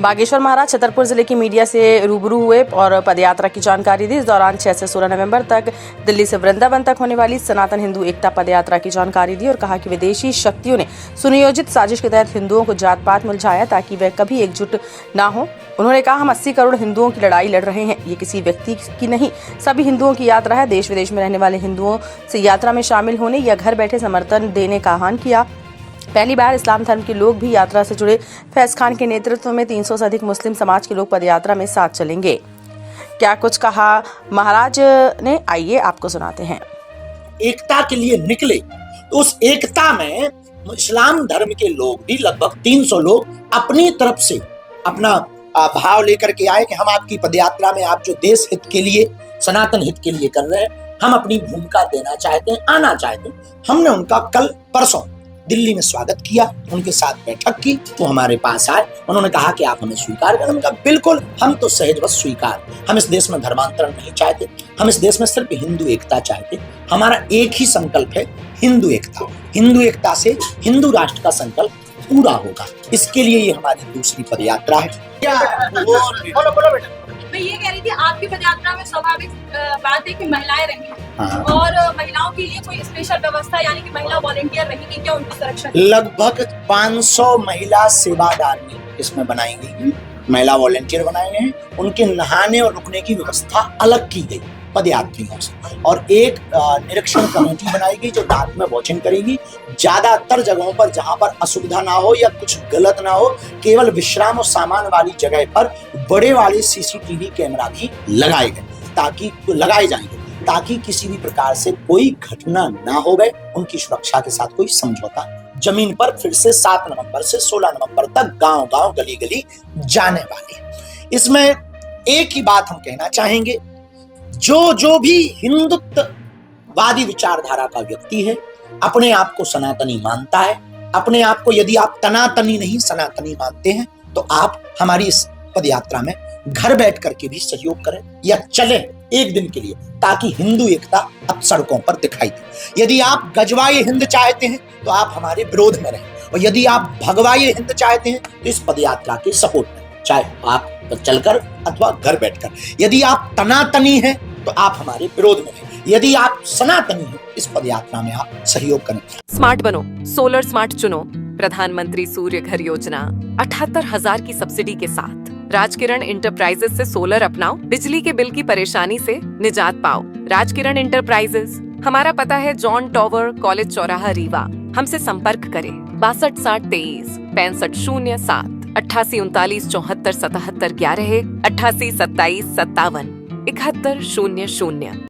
बागेश्वर महाराज छतरपुर जिले की मीडिया से रूबरू हुए और पदयात्रा की जानकारी दी। इस दौरान 6 से 16 नवंबर तक दिल्ली से वृंदावन तक होने वाली सनातन हिंदू एकता पदयात्रा की जानकारी दी और कहा कि विदेशी शक्तियों ने सुनियोजित साजिश के तहत हिंदुओं को जात पात में उलझाया ताकि वे कभी एकजुट ना हो। उन्होंने कहा, हम 80 करोड़ हिंदुओं की लड़ाई लड़ रहे हैं। ये किसी व्यक्ति की नहीं, सभी हिंदुओं की यात्रा है। देश विदेश में रहने वाले हिंदुओं से यात्रा में शामिल होने या घर बैठे समर्थन देने का आह्वान किया। पहली बार इस्लाम धर्म के लोग भी यात्रा से जुड़े। फैज खान के नेतृत्व में 300 से अधिक मुस्लिम समाज के लोग पदयात्रा में साथ चलेंगे। क्या कुछ कहा महाराज ने, आइए आपको सुनाते हैं। एकता के लिए निकले तो उस एकता में इस्लाम धर्म के लोग भी लगभग 300 लोग अपनी तरफ से अपना भाव लेकर के आए कि हम आपकी पदयात्रा में आप जो देश हित के लिए, सनातन हित के लिए कर रहे हैं, हम अपनी भूमिका देना चाहते हैं, आना चाहते हैं। हमने उनका कल परसों दिल्ली में स्वागत किया, उनके साथ बैठक की। तो हमारे पास आए, उन्होंने कहा कि आप हमें स्वीकार करें। हमने कहा बिल्कुल, हम तो सहजवश स्वीकार। हम इस देश में धर्मांतरण नहीं चाहते, हम इस देश में सिर्फ हिंदू एकता चाहते। हमारा एक ही संकल्प है, हिंदू एकता। हिंदू एकता से हिंदू राष्ट्र का संकल्प पूरा होगा। इसके लिए ये हमारी दूसरी पदयात्रा है। मैं ये कह रही थी, आपकी पदयात्रा में स्वाभाविक बात है कि महिलाएं रहेंगी और महिलाओं के लिए कोई स्पेशल व्यवस्था, यानी कि महिला वॉलंटियर रहेंगी क्या उनकी सुरक्षा? लगभग 500 महिला सेवादार इसमें बनाई गई, महिला वॉलंटियर बनाए गए हैं। उनके नहाने और रुकने की व्यवस्था अलग की गई पदयात्रियों से, और एक निरीक्षण कमेटी बनाई गई जो रात में वॉचिंग करेगी। ज्यादातर जगहों पर जहां पर असुविधा ना हो या कुछ गलत ना हो, केवल विश्राम और सामान वाली जगह पर बड़े वाले सीसीटीवी कैमरा भी लगाए जाएंगे ताकि किसी भी प्रकार से कोई घटना ना हो गए। उनकी सुरक्षा के साथ कोई समझौता जमीन पर फिर से 7 नवंबर से 16 नवंबर तक गांव-गांव, गली-गली जाने वाले। इसमें एक ही बात हम कहना चाहेंगे, जो भी हिंदुत्ववादी विचारधारा का व्यक्ति है, अपने आप को सनातनी मानता है, अपने आप को यदि आप तनातनी नहीं सनातनी मानते हैं, तो आप हमारी इस पदयात्रा में घर बैठ करके भी सहयोग करें या चलें एक दिन के लिए, ताकि हिंदू एकता अब सड़कों पर दिखाई दे। यदि आप गजवाए हिंद चाहते हैं तो आप हमारे विरोध में रहें, और यदि आप भगवाए हिंद चाहते हैं तो इस पदयात्रा के सपोर्ट में, चाहे आप चलकर अथवा घर बैठकर। यदि आप तनातनी हैं तो आप हमारे विरोध में रहें। यदि आप सनातनी हैं, इस पदयात्रा में आप सहयोग करें। स्मार्ट बनो, सोलर स्मार्ट चुनो। प्रधानमंत्री सूर्य घर योजना 78,000 की सब्सिडी के साथ राजकिरण इंटरप्राइजेस से सोलर अपनाओ, बिजली के बिल की परेशानी से निजात पाओ। राजकिरण इंटरप्राइजेस, हमारा पता है जॉन टॉवर, कॉलेज चौराहा, रीवा। हमसे संपर्क करें 62 60 23 65 07 88 39 74 77 11 88 27 57 71 00।